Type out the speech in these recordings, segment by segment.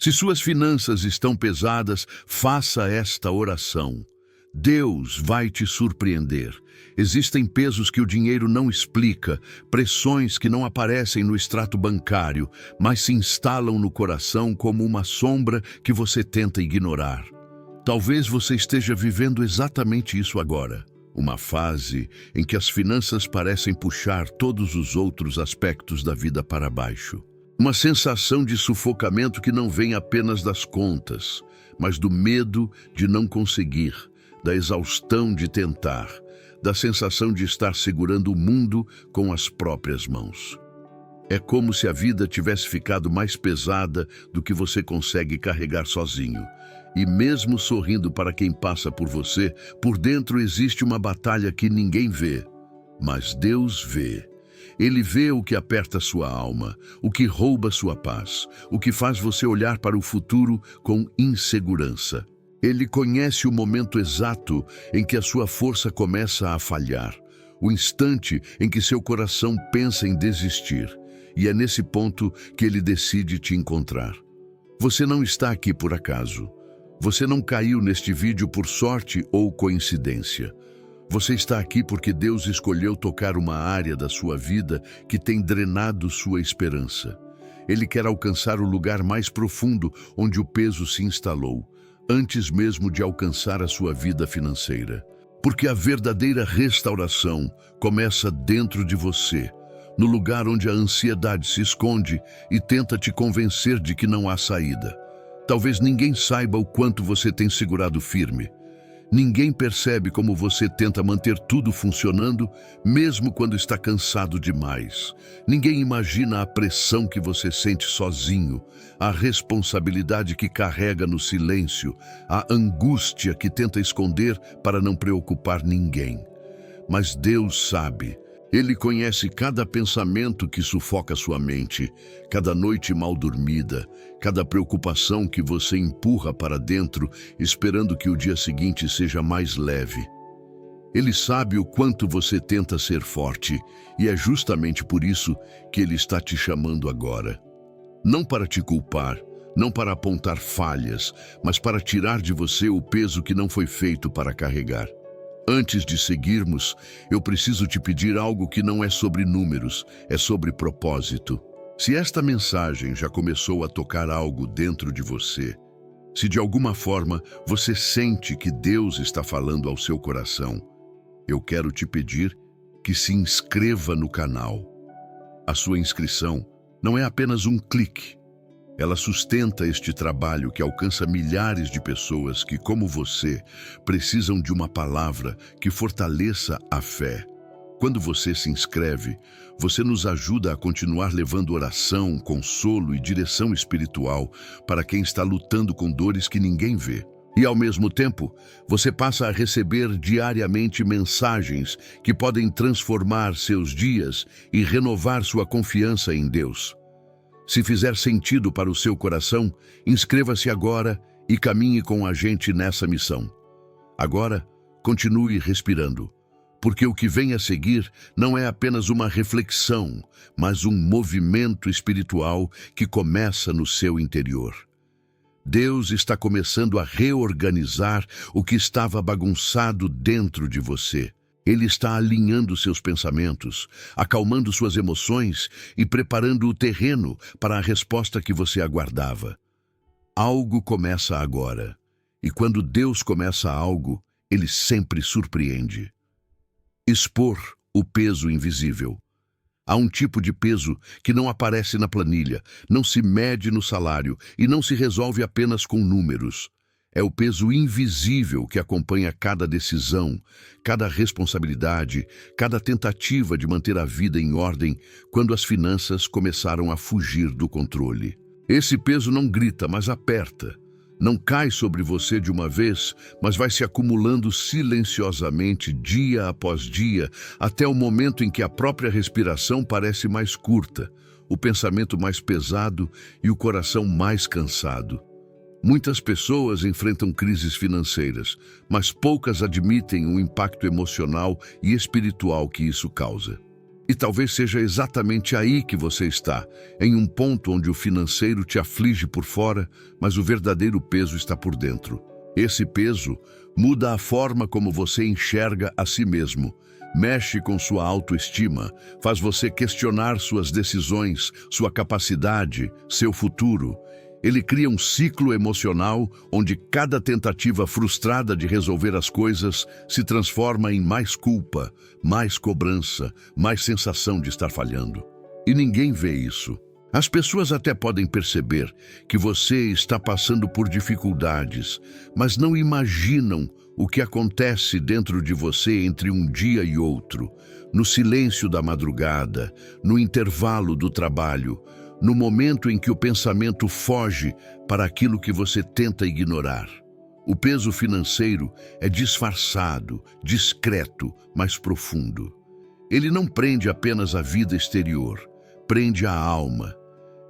Se suas finanças estão pesadas, faça esta oração. Deus vai te surpreender. Existem pesos que o dinheiro não explica, pressões que não aparecem no extrato bancário, mas se instalam no coração como uma sombra que você tenta ignorar. Talvez você esteja vivendo exatamente isso agora. Uma fase em que as finanças parecem puxar todos os outros aspectos da vida para baixo. Uma sensação de sufocamento que não vem apenas das contas, mas do medo de não conseguir, da exaustão de tentar, da sensação de estar segurando o mundo com as próprias mãos. É como se a vida tivesse ficado mais pesada do que você consegue carregar sozinho. E mesmo sorrindo para quem passa por você, por dentro existe uma batalha que ninguém vê, mas Deus vê. Ele vê o que aperta sua alma, o que rouba sua paz, o que faz você olhar para o futuro com insegurança. Ele conhece o momento exato em que a sua força começa a falhar, o instante em que seu coração pensa em desistir, e é nesse ponto que ele decide te encontrar. Você não está aqui por acaso. Você não caiu neste vídeo por sorte ou coincidência. Você está aqui porque Deus escolheu tocar uma área da sua vida que tem drenado sua esperança. Ele quer alcançar o lugar mais profundo onde o peso se instalou, antes mesmo de alcançar a sua vida financeira. Porque a verdadeira restauração começa dentro de você, no lugar onde a ansiedade se esconde e tenta te convencer de que não há saída. Talvez ninguém saiba o quanto você tem segurado firme. Ninguém percebe como você tenta manter tudo funcionando, mesmo quando está cansado demais. Ninguém imagina a pressão que você sente sozinho, a responsabilidade que carrega no silêncio, a angústia que tenta esconder para não preocupar ninguém. Mas Deus sabe. Ele conhece cada pensamento que sufoca sua mente, cada noite mal dormida, cada preocupação que você empurra para dentro, esperando que o dia seguinte seja mais leve. Ele sabe o quanto você tenta ser forte, e é justamente por isso que ele está te chamando agora. Não para te culpar, não para apontar falhas, mas para tirar de você o peso que não foi feito para carregar. Antes de seguirmos, eu preciso te pedir algo que não é sobre números, é sobre propósito. Se esta mensagem já começou a tocar algo dentro de você, se de alguma forma você sente que Deus está falando ao seu coração, eu quero te pedir que se inscreva no canal. A sua inscrição não é apenas um clique. Ela sustenta este trabalho que alcança milhares de pessoas que, como você, precisam de uma palavra que fortaleça a fé. Quando você se inscreve, você nos ajuda a continuar levando oração, consolo e direção espiritual para quem está lutando com dores que ninguém vê. E, ao mesmo tempo, você passa a receber diariamente mensagens que podem transformar seus dias e renovar sua confiança em Deus. Se fizer sentido para o seu coração, inscreva-se agora e caminhe com a gente nessa missão. Agora, continue respirando, porque o que vem a seguir não é apenas uma reflexão, mas um movimento espiritual que começa no seu interior. Deus está começando a reorganizar o que estava bagunçado dentro de você. Ele está alinhando seus pensamentos, acalmando suas emoções e preparando o terreno para a resposta que você aguardava. Algo começa agora, e quando Deus começa algo, Ele sempre surpreende. Expor o peso invisível. Há um tipo de peso que não aparece na planilha, não se mede no salário e não se resolve apenas com números. É o peso invisível que acompanha cada decisão, cada responsabilidade, cada tentativa de manter a vida em ordem quando as finanças começaram a fugir do controle. Esse peso não grita, mas aperta. Não cai sobre você de uma vez, mas vai se acumulando silenciosamente dia após dia, até o momento em que a própria respiração parece mais curta, o pensamento mais pesado e o coração mais cansado. Muitas pessoas enfrentam crises financeiras, mas poucas admitem o impacto emocional e espiritual que isso causa. E talvez seja exatamente aí que você está, em um ponto onde o financeiro te aflige por fora, mas o verdadeiro peso está por dentro. Esse peso muda a forma como você enxerga a si mesmo, mexe com sua autoestima, faz você questionar suas decisões, sua capacidade, seu futuro. Ele cria um ciclo emocional onde cada tentativa frustrada de resolver as coisas se transforma em mais culpa, mais cobrança, mais sensação de estar falhando. E ninguém vê isso. As pessoas até podem perceber que você está passando por dificuldades, mas não imaginam o que acontece dentro de você entre um dia e outro, no silêncio da madrugada, no intervalo do trabalho, no momento em que o pensamento foge para aquilo que você tenta ignorar. O peso financeiro é disfarçado, discreto, mas profundo. Ele não prende apenas a vida exterior, prende a alma.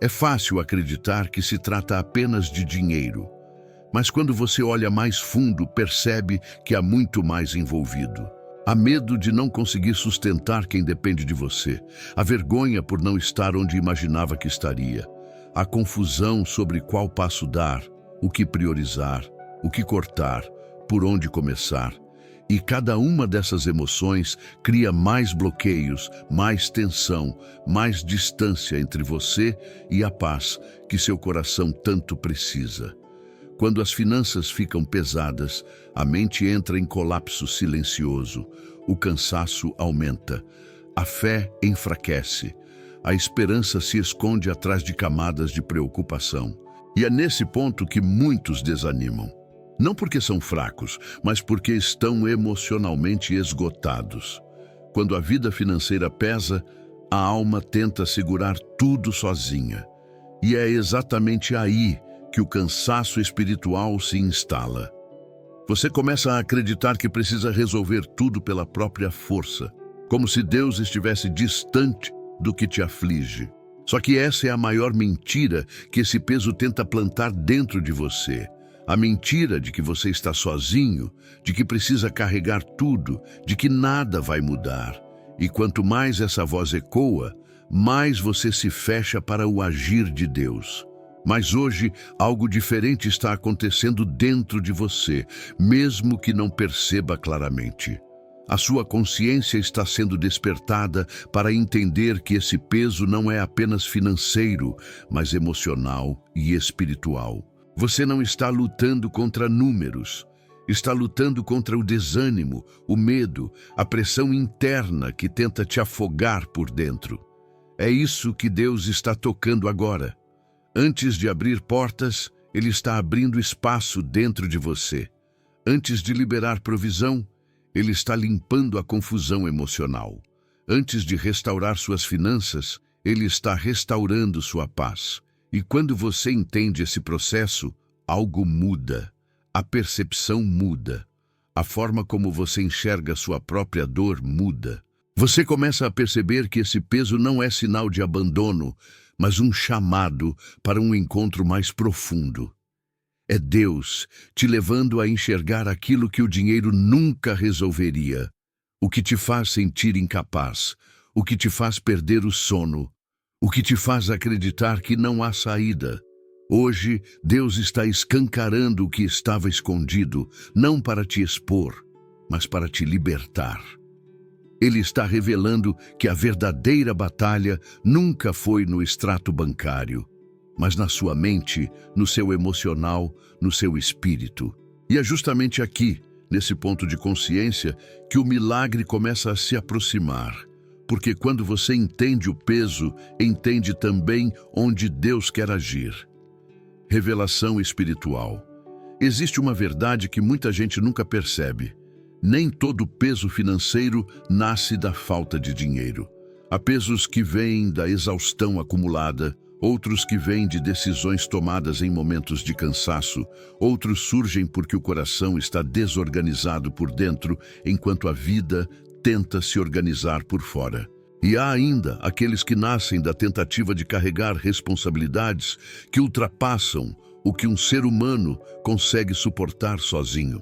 É fácil acreditar que se trata apenas de dinheiro, mas quando você olha mais fundo, percebe que há muito mais envolvido. Há medo de não conseguir sustentar quem depende de você, a vergonha por não estar onde imaginava que estaria, a confusão sobre qual passo dar, o que priorizar, o que cortar, por onde começar. E cada uma dessas emoções cria mais bloqueios, mais tensão, mais distância entre você e a paz que seu coração tanto precisa. Quando as finanças ficam pesadas, a mente entra em colapso silencioso, o cansaço aumenta, a fé enfraquece, a esperança se esconde atrás de camadas de preocupação. E é nesse ponto que muitos desanimam. Não porque são fracos, mas porque estão emocionalmente esgotados. Quando a vida financeira pesa, a alma tenta segurar tudo sozinha. E é exatamente aí que o cansaço espiritual se instala. Você começa a acreditar que precisa resolver tudo pela própria força, como se Deus estivesse distante do que te aflige. Só que essa é a maior mentira que esse peso tenta plantar dentro de você. A mentira de que você está sozinho, de que precisa carregar tudo, de que nada vai mudar. E quanto mais essa voz ecoa, mais você se fecha para o agir de Deus. Mas hoje, algo diferente está acontecendo dentro de você, mesmo que não perceba claramente. A sua consciência está sendo despertada para entender que esse peso não é apenas financeiro, mas emocional e espiritual. Você não está lutando contra números, está lutando contra o desânimo, o medo, a pressão interna que tenta te afogar por dentro. É isso que Deus está tocando agora. Antes de abrir portas, Ele está abrindo espaço dentro de você. Antes de liberar provisão, Ele está limpando a confusão emocional. Antes de restaurar suas finanças, Ele está restaurando sua paz. E quando você entende esse processo, algo muda. A percepção muda. A forma como você enxerga sua própria dor muda. Você começa a perceber que esse peso não é sinal de abandono, mas um chamado para um encontro mais profundo. É Deus te levando a enxergar aquilo que o dinheiro nunca resolveria, o que te faz sentir incapaz, o que te faz perder o sono, o que te faz acreditar que não há saída. Hoje, Deus está escancarando o que estava escondido, não para te expor, mas para te libertar. Ele está revelando que a verdadeira batalha nunca foi no extrato bancário, mas na sua mente, no seu emocional, no seu espírito. E é justamente aqui, nesse ponto de consciência, que o milagre começa a se aproximar. Porque quando você entende o peso, entende também onde Deus quer agir. Revelação espiritual. Existe uma verdade que muita gente nunca percebe. Nem todo peso financeiro nasce da falta de dinheiro. Há pesos que vêm da exaustão acumulada, outros que vêm de decisões tomadas em momentos de cansaço, outros surgem porque o coração está desorganizado por dentro, enquanto a vida tenta se organizar por fora. E há ainda aqueles que nascem da tentativa de carregar responsabilidades que ultrapassam o que um ser humano consegue suportar sozinho.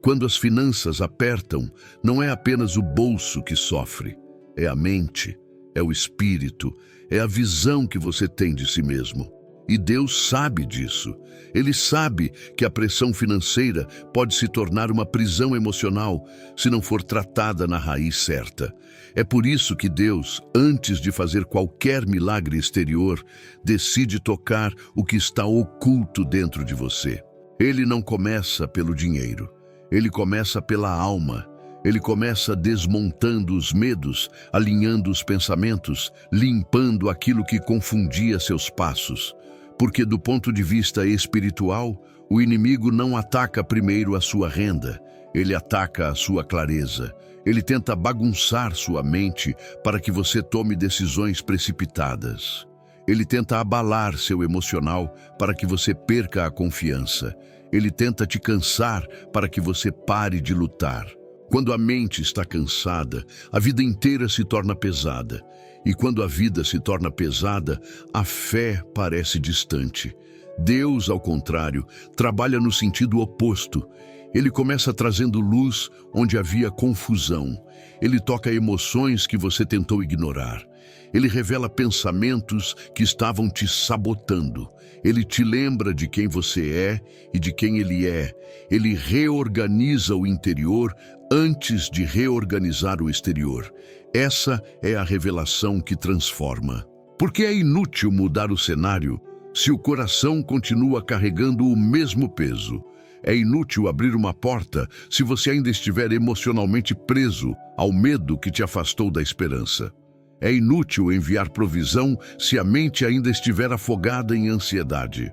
Quando as finanças apertam, não é apenas o bolso que sofre, é a mente, é o espírito, é a visão que você tem de si mesmo. E Deus sabe disso. Ele sabe que a pressão financeira pode se tornar uma prisão emocional se não for tratada na raiz certa. É por isso que Deus, antes de fazer qualquer milagre exterior, decide tocar o que está oculto dentro de você. Ele não começa pelo dinheiro, ele começa pela alma. Ele começa desmontando os medos, alinhando os pensamentos, limpando aquilo que confundia seus passos. Porque do ponto de vista espiritual, o inimigo não ataca primeiro a sua renda, ele ataca a sua clareza. Ele tenta bagunçar sua mente para que você tome decisões precipitadas. Ele tenta abalar seu emocional para que você perca a confiança. Ele tenta te cansar para que você pare de lutar. Quando a mente está cansada, a vida inteira se torna pesada. E quando a vida se torna pesada, a fé parece distante. Deus, ao contrário, trabalha no sentido oposto. Ele começa trazendo luz onde havia confusão. Ele toca emoções que você tentou ignorar. Ele revela pensamentos que estavam te sabotando. Ele te lembra de quem você é e de quem ele é. Ele reorganiza o interior antes de reorganizar o exterior. Essa é a revelação que transforma. Porque é inútil mudar o cenário se o coração continua carregando o mesmo peso. É inútil abrir uma porta se você ainda estiver emocionalmente preso ao medo que te afastou da esperança. É inútil enviar provisão se a mente ainda estiver afogada em ansiedade.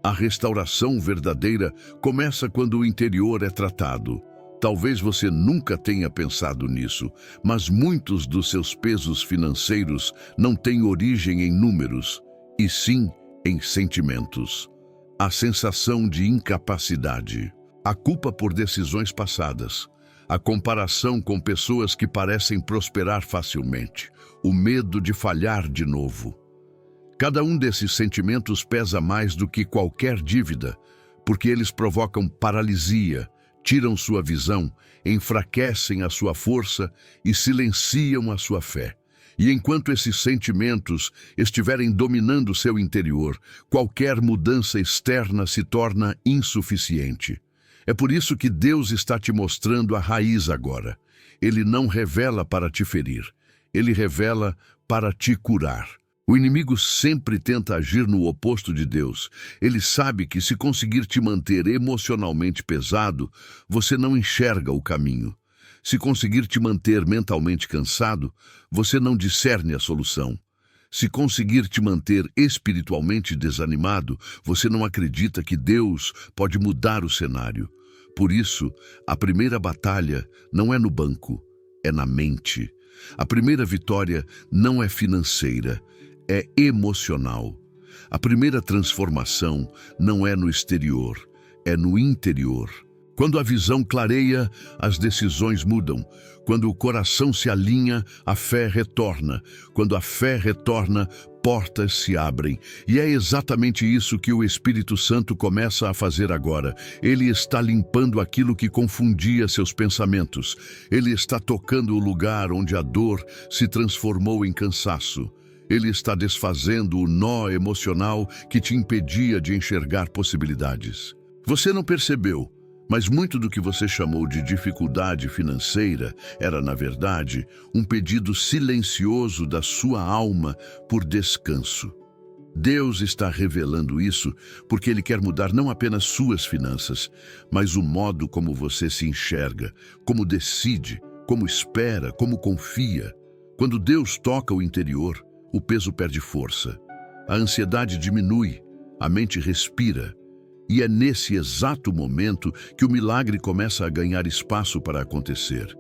A restauração verdadeira começa quando o interior é tratado. Talvez você nunca tenha pensado nisso, mas muitos dos seus pesos financeiros não têm origem em números, e sim em sentimentos. A sensação de incapacidade, a culpa por decisões passadas, a comparação com pessoas que parecem prosperar facilmente, o medo de falhar de novo. Cada um desses sentimentos pesa mais do que qualquer dívida, porque eles provocam paralisia, tiram sua visão, enfraquecem a sua força e silenciam a sua fé. E enquanto esses sentimentos estiverem dominando seu interior, qualquer mudança externa se torna insuficiente. É por isso que Deus está te mostrando a raiz agora. Ele não revela para te ferir, ele revela para te curar. O inimigo sempre tenta agir no oposto de Deus. Ele sabe que se conseguir te manter emocionalmente pesado, você não enxerga o caminho. Se conseguir te manter mentalmente cansado, você não discerne a solução. Se conseguir te manter espiritualmente desanimado, você não acredita que Deus pode mudar o cenário. Por isso, a primeira batalha não é no banco, é na mente. A primeira vitória não é financeira, é emocional. A primeira transformação não é no exterior, é no interior. Quando a visão clareia, as decisões mudam. Quando o coração se alinha, a fé retorna. Quando a fé retorna, portas se abrem. E é exatamente isso que o Espírito Santo começa a fazer agora. Ele está limpando aquilo que confundia seus pensamentos. Ele está tocando o lugar onde a dor se transformou em cansaço. Ele está desfazendo o nó emocional que te impedia de enxergar possibilidades. Você não percebeu, mas muito do que você chamou de dificuldade financeira era, na verdade, um pedido silencioso da sua alma por descanso. Deus está revelando isso porque Ele quer mudar não apenas suas finanças, mas o modo como você se enxerga, como decide, como espera, como confia. Quando Deus toca o interior, o peso perde força, a ansiedade diminui, a mente respira. E é nesse exato momento que o milagre começa a ganhar espaço para acontecer.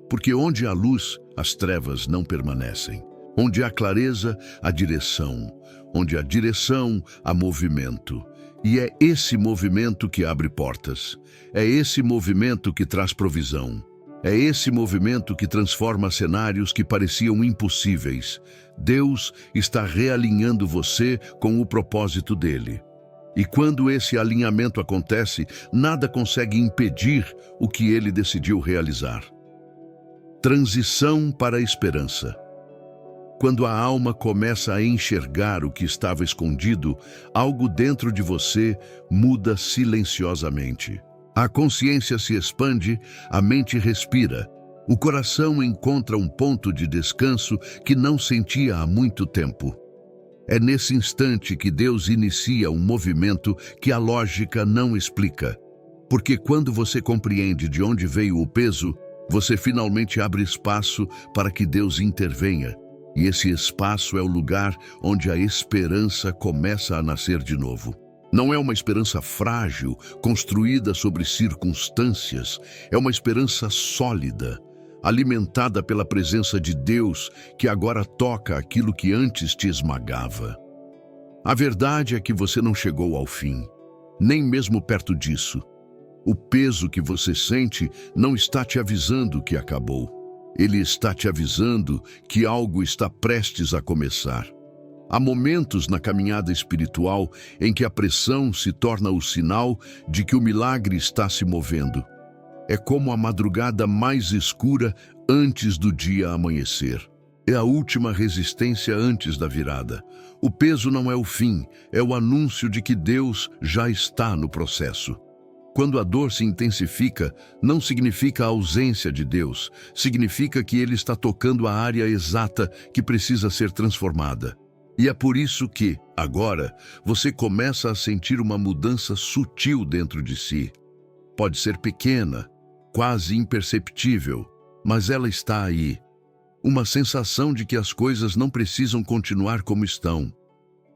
Porque onde há luz, as trevas não permanecem. Onde há clareza, há direção. Onde há direção, há movimento. E é esse movimento que abre portas. É esse movimento que traz provisão. É esse movimento que transforma cenários que pareciam impossíveis. Deus está realinhando você com o propósito dele. E quando esse alinhamento acontece, nada consegue impedir o que ele decidiu realizar. Transição para a esperança. Quando a alma começa a enxergar o que estava escondido, algo dentro de você muda silenciosamente. A consciência se expande, a mente respira. O coração encontra um ponto de descanso que não sentia há muito tempo. É nesse instante que Deus inicia um movimento que a lógica não explica. Porque quando você compreende de onde veio o peso, você finalmente abre espaço para que Deus intervenha. E esse espaço é o lugar onde a esperança começa a nascer de novo. Não é uma esperança frágil, construída sobre circunstâncias. É uma esperança sólida, alimentada pela presença de Deus, que agora toca aquilo que antes te esmagava. A verdade é que você não chegou ao fim, nem mesmo perto disso. O peso que você sente não está te avisando que acabou. Ele está te avisando que algo está prestes a começar. Há momentos na caminhada espiritual em que a pressão se torna o sinal de que o milagre está se movendo. É como a madrugada mais escura antes do dia amanhecer. É a última resistência antes da virada. O peso não é o fim, é o anúncio de que Deus já está no processo. Quando a dor se intensifica, não significa a ausência de Deus, significa que Ele está tocando a área exata que precisa ser transformada. E é por isso que, agora, você começa a sentir uma mudança sutil dentro de si. Pode ser pequena, quase imperceptível, mas ela está aí. Uma sensação de que as coisas não precisam continuar como estão.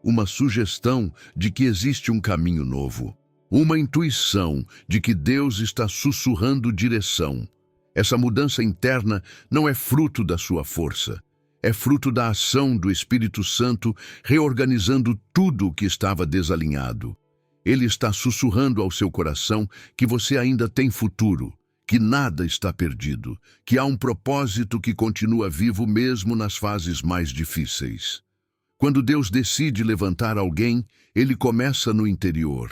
Uma sugestão de que existe um caminho novo. Uma intuição de que Deus está sussurrando direção. Essa mudança interna não é fruto da sua força. É fruto da ação do Espírito Santo reorganizando tudo o que estava desalinhado. Ele está sussurrando ao seu coração que você ainda tem futuro, que nada está perdido, que há um propósito que continua vivo mesmo nas fases mais difíceis. Quando Deus decide levantar alguém, Ele começa no interior.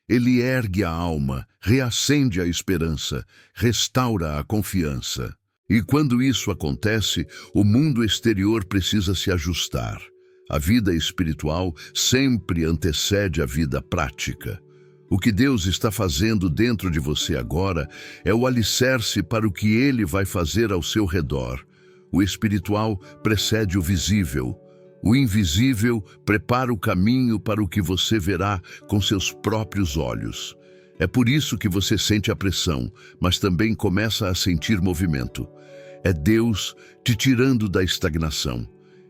Ele ergue a alma, reacende a esperança, restaura a confiança. E quando isso acontece, o mundo exterior precisa se ajustar. A vida espiritual sempre antecede a vida prática. O que Deus está fazendo dentro de você agora é o alicerce para o que Ele vai fazer ao seu redor. O espiritual precede o visível. O invisível prepara o caminho para o que você verá com seus próprios olhos. É por isso que você sente a pressão, mas também começa a sentir movimento. É Deus te tirando da estagnação.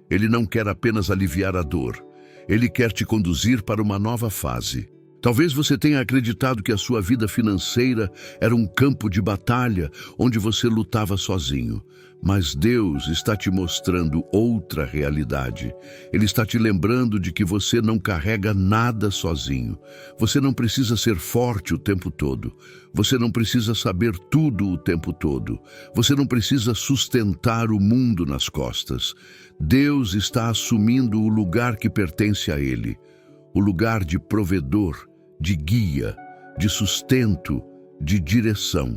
Ele não quer apenas aliviar a dor. Ele quer te conduzir para uma nova fase. Talvez você tenha acreditado que a sua vida financeira era um campo de batalha onde você lutava sozinho. Mas Deus está te mostrando outra realidade. Ele está te lembrando de que você não carrega nada sozinho. Você não precisa ser forte o tempo todo. Você não precisa saber tudo o tempo todo. Você não precisa sustentar o mundo nas costas. Deus está assumindo o lugar que pertence a Ele. O lugar de provedor, de guia, de sustento, de direção.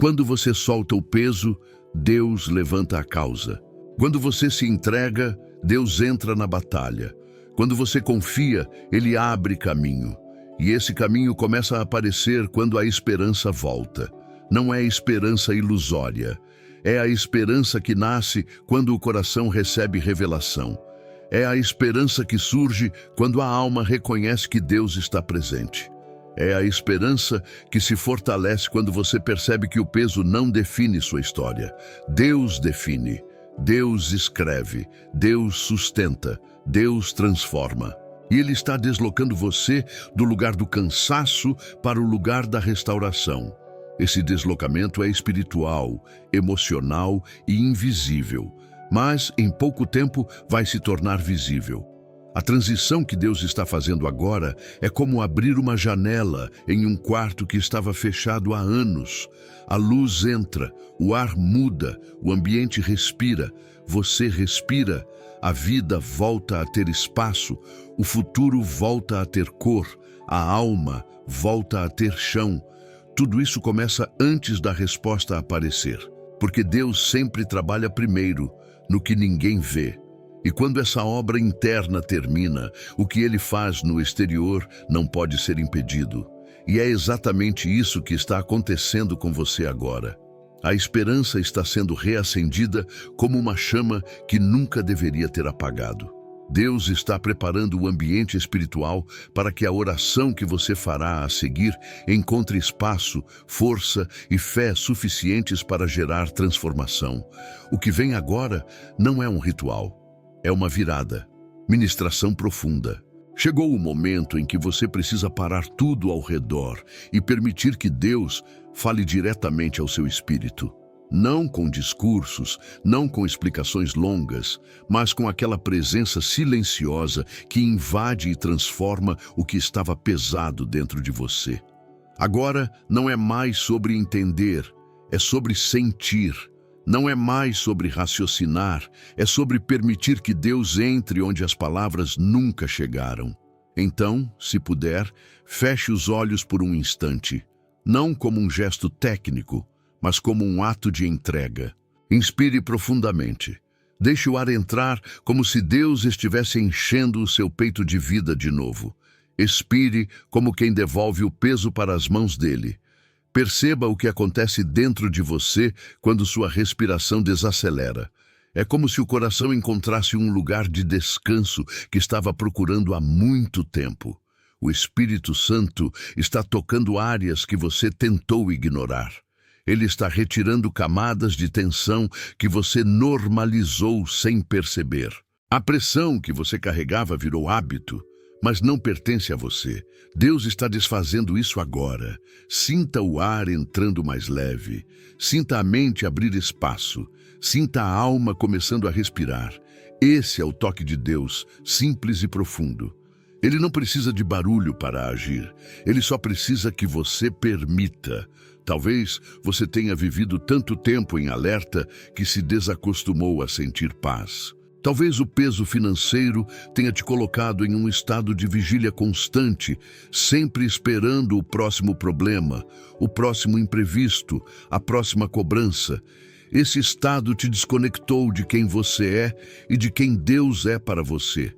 Quando você solta o peso, Deus levanta a causa. Quando você se entrega, Deus entra na batalha. Quando você confia, Ele abre caminho. E esse caminho começa a aparecer quando a esperança volta. Não é esperança ilusória. É a esperança que nasce quando o coração recebe revelação. É a esperança que surge quando a alma reconhece que Deus está presente. É a esperança que se fortalece quando você percebe que o peso não define sua história. Deus define, Deus escreve, Deus sustenta, Deus transforma. E Ele está deslocando você do lugar do cansaço para o lugar da restauração. Esse deslocamento é espiritual, emocional e invisível, mas em pouco tempo vai se tornar visível. A transição que Deus está fazendo agora é como abrir uma janela em um quarto que estava fechado há anos. A luz entra, o ar muda, o ambiente respira, você respira, a vida volta a ter espaço, o futuro volta a ter cor, a alma volta a ter chão. Tudo isso começa antes da resposta aparecer, porque Deus sempre trabalha primeiro no que ninguém vê. E quando essa obra interna termina, o que ele faz no exterior não pode ser impedido. E é exatamente isso que está acontecendo com você agora. A esperança está sendo reacendida como uma chama que nunca deveria ter apagado. Deus está preparando o ambiente espiritual para que a oração que você fará a seguir encontre espaço, força e fé suficientes para gerar transformação. O que vem agora não é um ritual, é uma virada, ministração profunda. Chegou o momento em que você precisa parar tudo ao redor e permitir que Deus fale diretamente ao seu espírito. Não com discursos, não com explicações longas, mas com aquela presença silenciosa que invade e transforma o que estava pesado dentro de você. Agora não é mais sobre entender, é sobre sentir. Não é mais sobre raciocinar, é sobre permitir que Deus entre onde as palavras nunca chegaram. Então, se puder, feche os olhos por um instante, não como um gesto técnico, mas como um ato de entrega. Inspire profundamente. Deixe o ar entrar como se Deus estivesse enchendo o seu peito de vida de novo. Expire como quem devolve o peso para as mãos dele. Perceba o que acontece dentro de você quando sua respiração desacelera. É como se o coração encontrasse um lugar de descanso que estava procurando há muito tempo. O Espírito Santo está tocando áreas que você tentou ignorar. Ele está retirando camadas de tensão que você normalizou sem perceber. A pressão que você carregava virou hábito, mas não pertence a você. Deus está desfazendo isso agora. Sinta o ar entrando mais leve. Sinta a mente abrir espaço. Sinta a alma começando a respirar. Esse é o toque de Deus, simples e profundo. Ele não precisa de barulho para agir. Ele só precisa que você permita. Talvez você tenha vivido tanto tempo em alerta que se desacostumou a sentir paz. Talvez o peso financeiro tenha te colocado em um estado de vigília constante, sempre esperando o próximo problema, o próximo imprevisto, a próxima cobrança. Esse estado te desconectou de quem você é e de quem Deus é para você.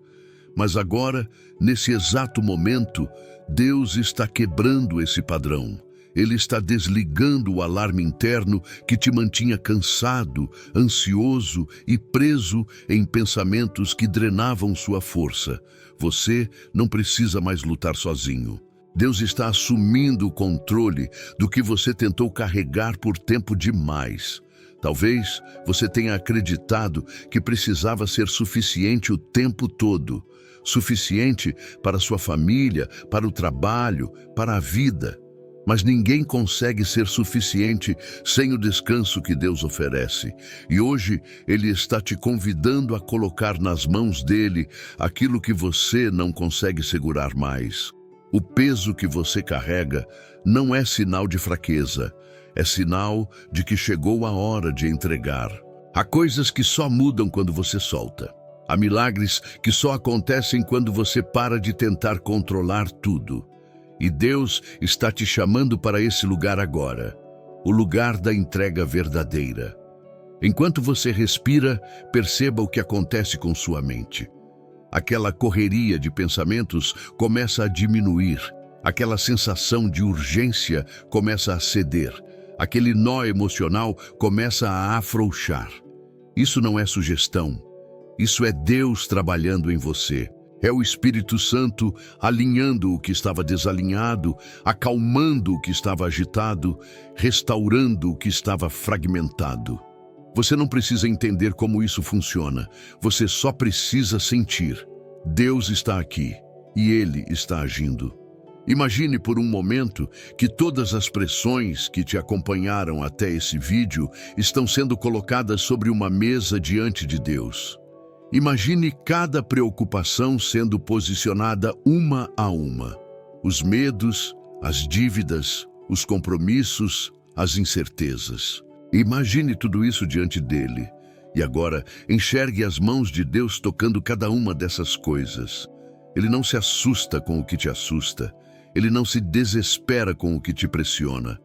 Mas agora, nesse exato momento, Deus está quebrando esse padrão. Ele está desligando o alarme interno que te mantinha cansado, ansioso e preso em pensamentos que drenavam sua força. Você não precisa mais lutar sozinho. Deus está assumindo o controle do que você tentou carregar por tempo demais. Talvez você tenha acreditado que precisava ser suficiente o tempo todo. Suficiente para sua família, para o trabalho, para a vida. Mas ninguém consegue ser suficiente sem o descanso que Deus oferece. E hoje Ele está te convidando a colocar nas mãos dele aquilo que você não consegue segurar mais. O peso que você carrega não é sinal de fraqueza, é sinal de que chegou a hora de entregar. Há coisas que só mudam quando você solta. Há milagres que só acontecem quando você para de tentar controlar tudo. E Deus está te chamando para esse lugar agora, o lugar da entrega verdadeira. Enquanto você respira, perceba o que acontece com sua mente. Aquela correria de pensamentos começa a diminuir, aquela sensação de urgência começa a ceder, aquele nó emocional começa a afrouxar. Isso não é sugestão, isso é Deus trabalhando em você. É o Espírito Santo alinhando o que estava desalinhado, acalmando o que estava agitado, restaurando o que estava fragmentado. Você não precisa entender como isso funciona, você só precisa sentir. Deus está aqui e Ele está agindo. Imagine por um momento que todas as pressões que te acompanharam até esse vídeo estão sendo colocadas sobre uma mesa diante de Deus. Imagine cada preocupação sendo posicionada uma a uma. Os medos, as dívidas, os compromissos, as incertezas. Imagine tudo isso diante dele. E agora, enxergue as mãos de Deus tocando cada uma dessas coisas. Ele não se assusta com o que te assusta. Ele não se desespera com o que te pressiona.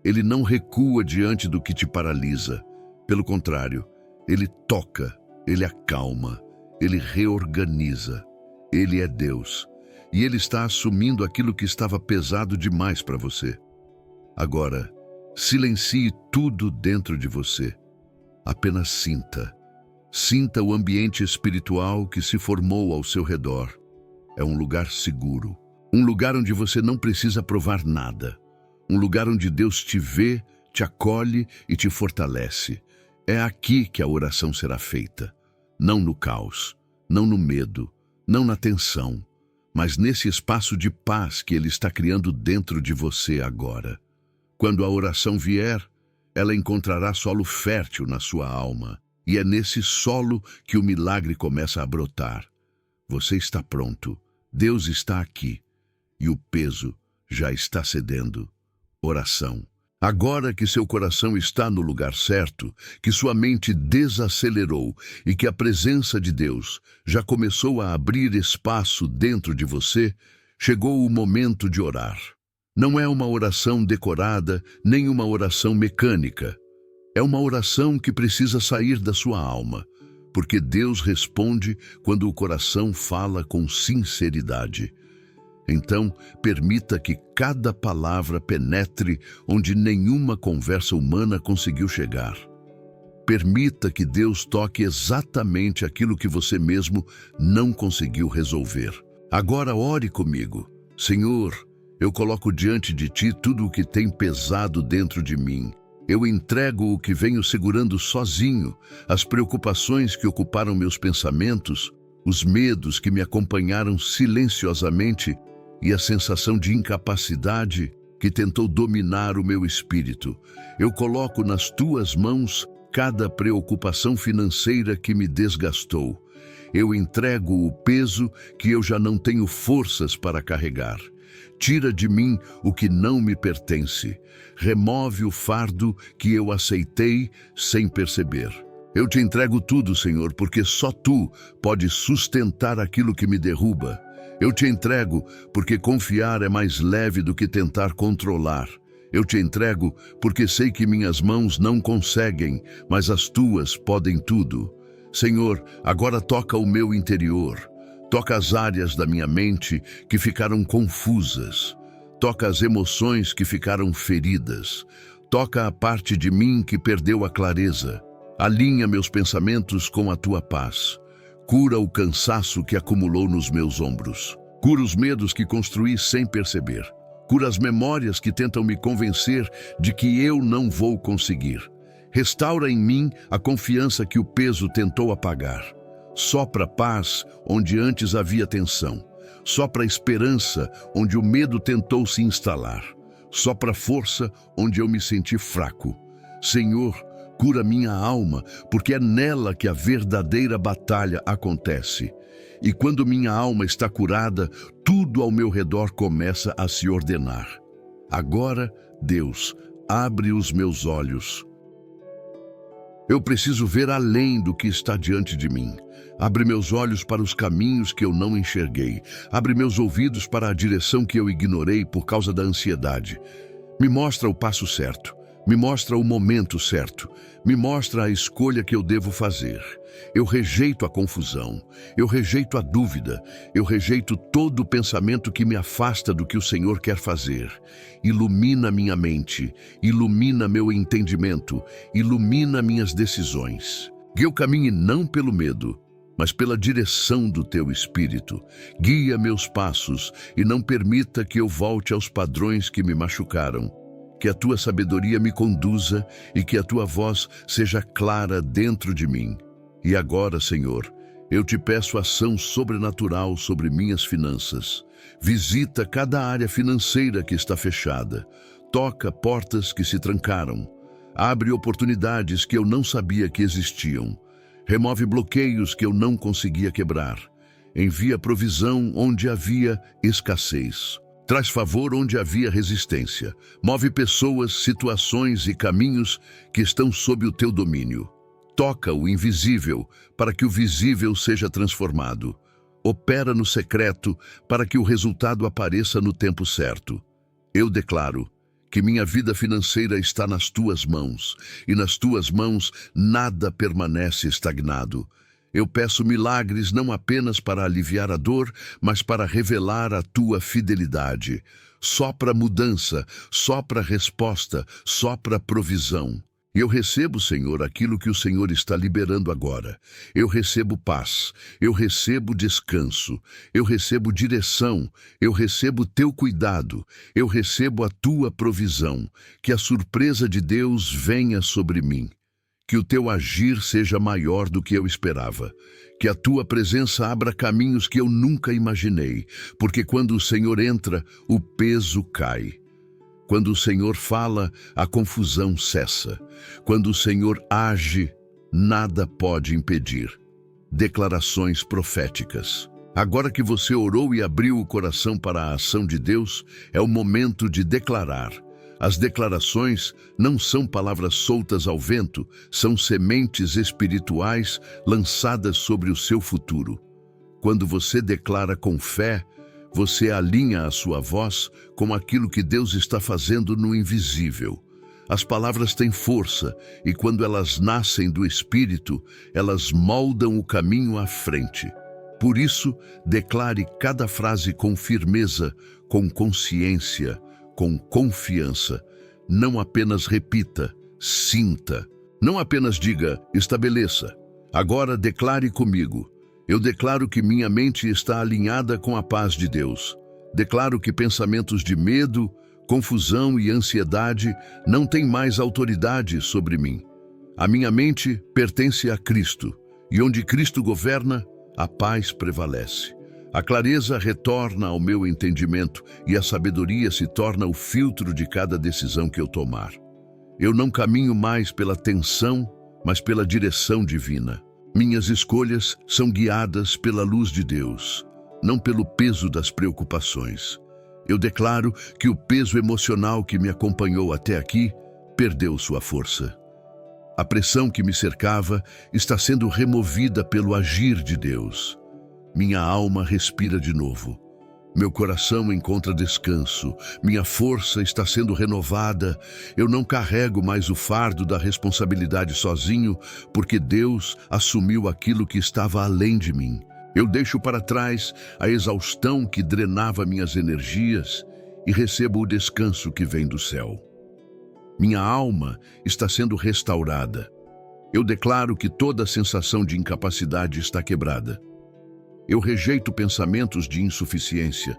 Ele não recua diante do que te paralisa. Pelo contrário, ele toca. Ele acalma, Ele reorganiza. Ele é Deus. E Ele está assumindo aquilo que estava pesado demais para você. Agora, silencie tudo dentro de você. Apenas sinta. Sinta o ambiente espiritual que se formou ao seu redor. É um lugar seguro. Um lugar onde você não precisa provar nada. Um lugar onde Deus te vê, te acolhe e te fortalece. É aqui que a oração será feita. Não no caos, não no medo, não na tensão, mas nesse espaço de paz que Ele está criando dentro de você agora. Quando a oração vier, ela encontrará solo fértil na sua alma. E é nesse solo que o milagre começa a brotar. Você está pronto. Deus está aqui. E o peso já está cedendo. Oração. Agora que seu coração está no lugar certo, que sua mente desacelerou e que a presença de Deus já começou a abrir espaço dentro de você, chegou o momento de orar. Não é uma oração decorada, nem uma oração mecânica. É uma oração que precisa sair da sua alma, porque Deus responde quando o coração fala com sinceridade. Então, permita que cada palavra penetre onde nenhuma conversa humana conseguiu chegar. Permita que Deus toque exatamente aquilo que você mesmo não conseguiu resolver. Agora ore comigo. Senhor, eu coloco diante de Ti tudo o que tem pesado dentro de mim. Eu entrego o que venho segurando sozinho, as preocupações que ocuparam meus pensamentos, os medos que me acompanharam silenciosamente e a sensação de incapacidade que tentou dominar o meu espírito. Eu coloco nas Tuas mãos cada preocupação financeira que me desgastou. Eu entrego o peso que eu já não tenho forças para carregar. Tira de mim o que não me pertence. Remove o fardo que eu aceitei sem perceber. Eu te entrego tudo, Senhor, porque só Tu podes sustentar aquilo que me derruba. Eu te entrego porque confiar é mais leve do que tentar controlar. Eu te entrego porque sei que minhas mãos não conseguem, mas as Tuas podem tudo. Senhor, agora toca o meu interior. Toca as áreas da minha mente que ficaram confusas. Toca as emoções que ficaram feridas. Toca a parte de mim que perdeu a clareza. Alinha meus pensamentos com a Tua paz. Cura o cansaço que acumulou nos meus ombros. Cura os medos que construí sem perceber. Cura as memórias que tentam me convencer de que eu não vou conseguir. Restaura em mim a confiança que o peso tentou apagar. Sopra paz onde antes havia tensão. Sopra esperança onde o medo tentou se instalar. Sopra força onde eu me senti fraco. Senhor, cura minha alma, porque é nela que a verdadeira batalha acontece. E quando minha alma está curada, tudo ao meu redor começa a se ordenar. Agora, Deus, abre os meus olhos. Eu preciso ver além do que está diante de mim. Abre meus olhos para os caminhos que eu não enxerguei. Abre meus ouvidos para a direção que eu ignorei por causa da ansiedade. Me mostra o passo certo. Me mostra o momento certo. Me mostra a escolha que eu devo fazer. Eu rejeito a confusão. Eu rejeito a dúvida. Eu rejeito todo o pensamento que me afasta do que o Senhor quer fazer. Ilumina minha mente. Ilumina meu entendimento. Ilumina minhas decisões. Que eu caminhe não pelo medo, mas pela direção do Teu Espírito. Guia meus passos e não permita que eu volte aos padrões que me machucaram. Que a Tua sabedoria me conduza e que a Tua voz seja clara dentro de mim. E agora, Senhor, eu te peço ação sobrenatural sobre minhas finanças. Visita cada área financeira que está fechada. Toca portas que se trancaram. Abre oportunidades que eu não sabia que existiam. Remove bloqueios que eu não conseguia quebrar. Envia provisão onde havia escassez. Traz favor onde havia resistência. Move pessoas, situações e caminhos que estão sob o Teu domínio. Toca o invisível para que o visível seja transformado. Opera no secreto para que o resultado apareça no tempo certo. Eu declaro que minha vida financeira está nas Tuas mãos, e nas Tuas mãos nada permanece estagnado. Eu peço milagres não apenas para aliviar a dor, mas para revelar a tua fidelidade. Sopra mudança, sopra resposta, sopra provisão. Eu recebo, Senhor, aquilo que o Senhor está liberando agora. Eu recebo paz, eu recebo descanso, eu recebo direção, eu recebo teu cuidado, eu recebo a tua provisão. Que a surpresa de Deus venha sobre mim. Que o teu agir seja maior do que eu esperava. Que a tua presença abra caminhos que eu nunca imaginei, porque quando o Senhor entra, o peso cai. Quando o Senhor fala, a confusão cessa. Quando o Senhor age, nada pode impedir. Declarações proféticas. Agora que você orou e abriu o coração para a ação de Deus, é o momento de declarar. As declarações não são palavras soltas ao vento, são sementes espirituais lançadas sobre o seu futuro. Quando você declara com fé, você alinha a sua voz com aquilo que Deus está fazendo no invisível. As palavras têm força e quando elas nascem do Espírito, elas moldam o caminho à frente. Por isso, declare cada frase com firmeza, com consciência, com confiança. Não apenas repita, sinta. Não apenas diga, estabeleça. Agora declare comigo. Eu declaro que minha mente está alinhada com a paz de Deus. Declaro que pensamentos de medo, confusão e ansiedade não têm mais autoridade sobre mim. A minha mente pertence a Cristo, e onde Cristo governa, a paz prevalece. A clareza retorna ao meu entendimento e a sabedoria se torna o filtro de cada decisão que eu tomar. Eu não caminho mais pela tensão, mas pela direção divina. Minhas escolhas são guiadas pela luz de Deus, não pelo peso das preocupações. Eu declaro que o peso emocional que me acompanhou até aqui perdeu sua força. A pressão que me cercava está sendo removida pelo agir de Deus. Minha alma respira de novo. Meu coração encontra descanso. Minha força está sendo renovada. Eu não carrego mais o fardo da responsabilidade sozinho, porque Deus assumiu aquilo que estava além de mim. Eu deixo para trás a exaustão que drenava minhas energias e recebo o descanso que vem do céu. Minha alma está sendo restaurada. Eu declaro que toda sensação de incapacidade está quebrada. Eu rejeito pensamentos de insuficiência.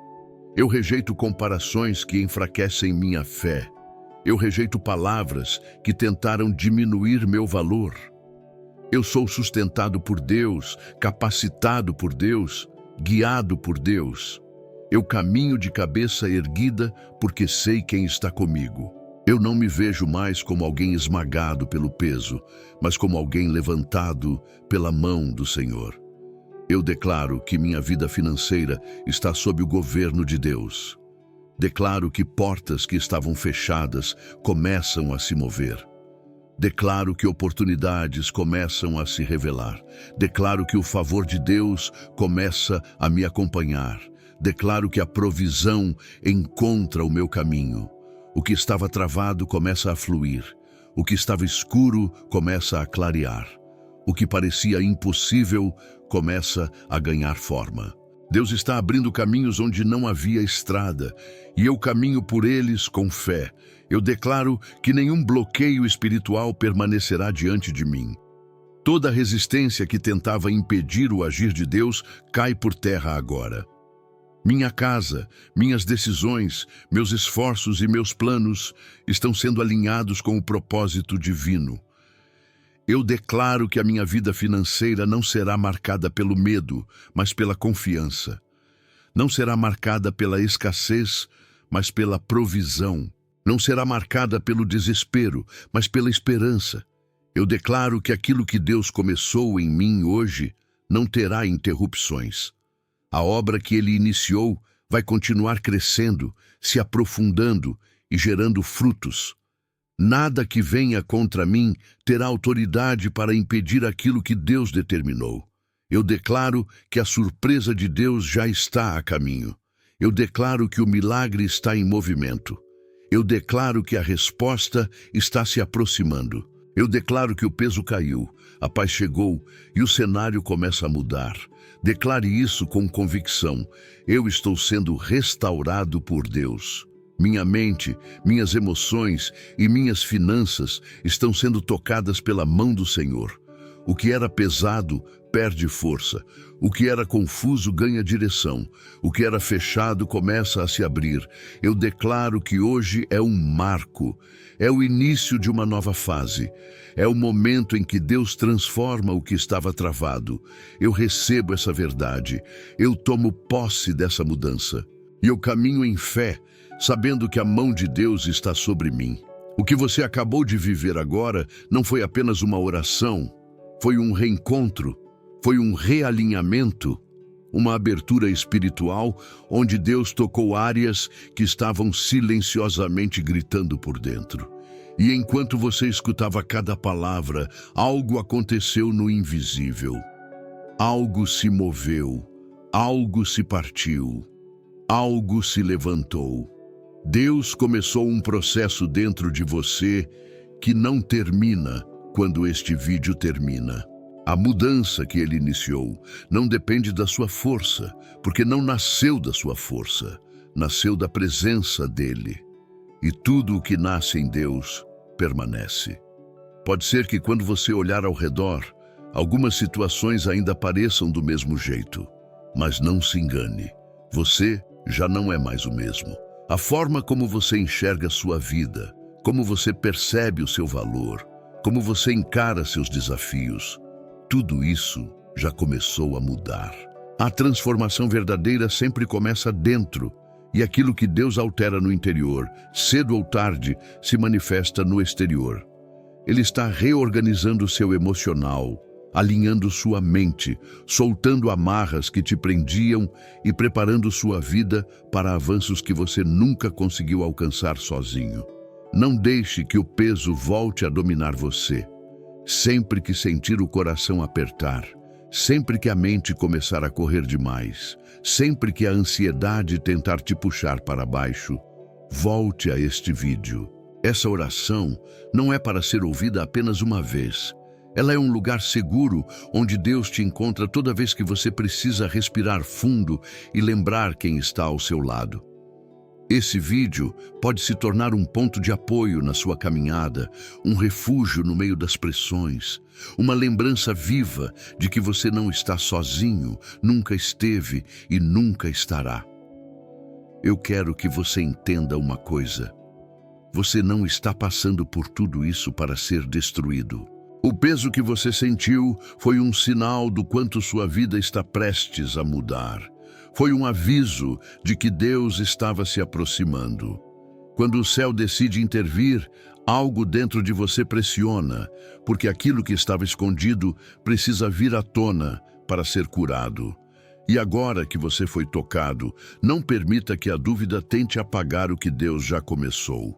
Eu rejeito comparações que enfraquecem minha fé. Eu rejeito palavras que tentaram diminuir meu valor. Eu sou sustentado por Deus, capacitado por Deus, guiado por Deus. Eu caminho de cabeça erguida porque sei quem está comigo. Eu não me vejo mais como alguém esmagado pelo peso, mas como alguém levantado pela mão do Senhor. Eu declaro que minha vida financeira está sob o governo de Deus. Declaro que portas que estavam fechadas começam a se mover. Declaro que oportunidades começam a se revelar. Declaro que o favor de Deus começa a me acompanhar. Declaro que a provisão encontra o meu caminho. O que estava travado começa a fluir. O que estava escuro começa a clarear. O que parecia impossível começa a ganhar forma. Deus está abrindo caminhos onde não havia estrada, e eu caminho por eles com fé. Eu declaro que nenhum bloqueio espiritual permanecerá diante de mim. Toda resistência que tentava impedir o agir de Deus cai por terra agora. Minha casa, minhas decisões, meus esforços e meus planos estão sendo alinhados com o propósito divino. Eu declaro que a minha vida financeira não será marcada pelo medo, mas pela confiança. Não será marcada pela escassez, mas pela provisão. Não será marcada pelo desespero, mas pela esperança. Eu declaro que aquilo que Deus começou em mim hoje não terá interrupções. A obra que Ele iniciou vai continuar crescendo, se aprofundando e gerando frutos. Nada que venha contra mim terá autoridade para impedir aquilo que Deus determinou. Eu declaro que a surpresa de Deus já está a caminho. Eu declaro que o milagre está em movimento. Eu declaro que a resposta está se aproximando. Eu declaro que o peso caiu, a paz chegou e o cenário começa a mudar. Declare isso com convicção. Eu estou sendo restaurado por Deus. Minha mente, minhas emoções e minhas finanças estão sendo tocadas pela mão do Senhor. O que era pesado perde força. O que era confuso ganha direção. O que era fechado começa a se abrir. Eu declaro que hoje é um marco. É o início de uma nova fase. É o momento em que Deus transforma o que estava travado. Eu recebo essa verdade. Eu tomo posse dessa mudança. E eu caminho em fé, sabendo que a mão de Deus está sobre mim. O que você acabou de viver agora não foi apenas uma oração, foi um reencontro, foi um realinhamento, uma abertura espiritual onde Deus tocou áreas que estavam silenciosamente gritando por dentro. E enquanto você escutava cada palavra, algo aconteceu no invisível. Algo se moveu, algo se partiu, algo se levantou. Deus começou um processo dentro de você que não termina quando este vídeo termina. A mudança que ele iniciou não depende da sua força, porque não nasceu da sua força, nasceu da presença dele. E tudo o que nasce em Deus permanece. Pode ser que quando você olhar ao redor, algumas situações ainda pareçam do mesmo jeito, mas não se engane, você já não é mais o mesmo. A forma como você enxerga sua vida, como você percebe o seu valor, como você encara seus desafios, tudo isso já começou a mudar. A transformação verdadeira sempre começa dentro, e aquilo que Deus altera no interior, cedo ou tarde, se manifesta no exterior. Ele está reorganizando seu emocional, alinhando sua mente, soltando amarras que te prendiam e preparando sua vida para avanços que você nunca conseguiu alcançar sozinho. Não deixe que o peso volte a dominar você. Sempre que sentir o coração apertar, sempre que a mente começar a correr demais, sempre que a ansiedade tentar te puxar para baixo, volte a este vídeo. Essa oração não é para ser ouvida apenas uma vez. Ela é um lugar seguro onde Deus te encontra toda vez que você precisa respirar fundo e lembrar quem está ao seu lado. Esse vídeo pode se tornar um ponto de apoio na sua caminhada, um refúgio no meio das pressões, uma lembrança viva de que você não está sozinho, nunca esteve e nunca estará. Eu quero que você entenda uma coisa. Você não está passando por tudo isso para ser destruído. O peso que você sentiu foi um sinal do quanto sua vida está prestes a mudar. Foi um aviso de que Deus estava se aproximando. Quando o céu decide intervir, algo dentro de você pressiona, porque aquilo que estava escondido precisa vir à tona para ser curado. E agora que você foi tocado, não permita que a dúvida tente apagar o que Deus já começou.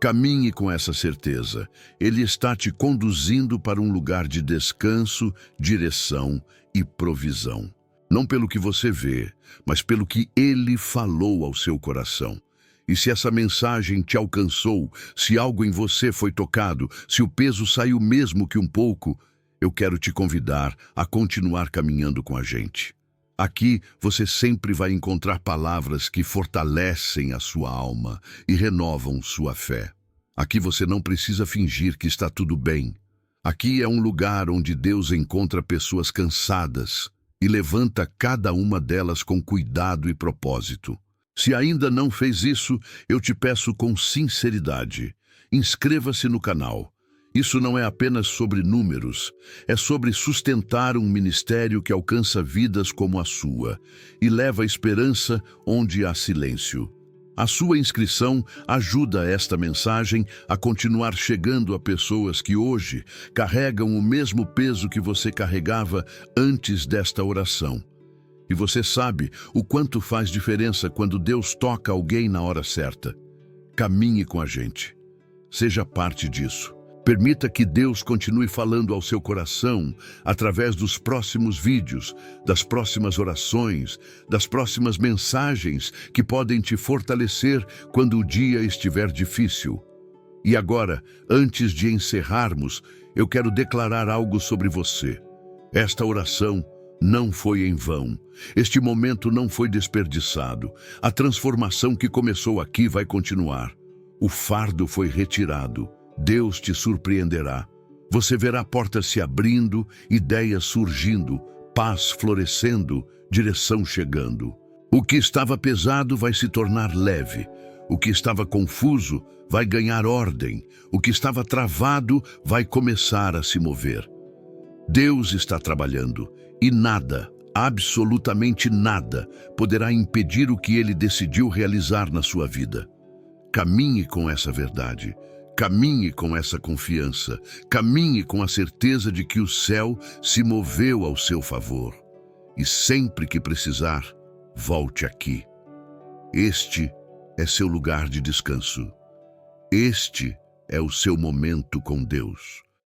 Caminhe com essa certeza. Ele está te conduzindo para um lugar de descanso, direção e provisão. Não pelo que você vê, mas pelo que Ele falou ao seu coração. E se essa mensagem te alcançou, se algo em você foi tocado, se o peso saiu mesmo que um pouco, eu quero te convidar a continuar caminhando com a gente. Aqui você sempre vai encontrar palavras que fortalecem a sua alma e renovam sua fé. Aqui você não precisa fingir que está tudo bem. Aqui é um lugar onde Deus encontra pessoas cansadas e levanta cada uma delas com cuidado e propósito. Se ainda não fez isso, eu te peço com sinceridade, inscreva-se no canal. Isso não é apenas sobre números, é sobre sustentar um ministério que alcança vidas como a sua e leva esperança onde há silêncio. A sua inscrição ajuda esta mensagem a continuar chegando a pessoas que hoje carregam o mesmo peso que você carregava antes desta oração. E você sabe o quanto faz diferença quando Deus toca alguém na hora certa. Caminhe com a gente. Seja parte disso. Permita que Deus continue falando ao seu coração através dos próximos vídeos, das próximas orações, das próximas mensagens que podem te fortalecer quando o dia estiver difícil. E agora, antes de encerrarmos, eu quero declarar algo sobre você. Esta oração não foi em vão. Este momento não foi desperdiçado. A transformação que começou aqui vai continuar. O fardo foi retirado. Deus te surpreenderá. Você verá portas se abrindo, ideias surgindo, paz florescendo, direção chegando. O que estava pesado vai se tornar leve. O que estava confuso vai ganhar ordem. O que estava travado vai começar a se mover. Deus está trabalhando e nada, absolutamente nada, poderá impedir o que Ele decidiu realizar na sua vida. Caminhe com essa verdade. Caminhe com essa confiança. Caminhe com a certeza de que o céu se moveu ao seu favor. E sempre que precisar, volte aqui. Este é seu lugar de descanso. Este é o seu momento com Deus.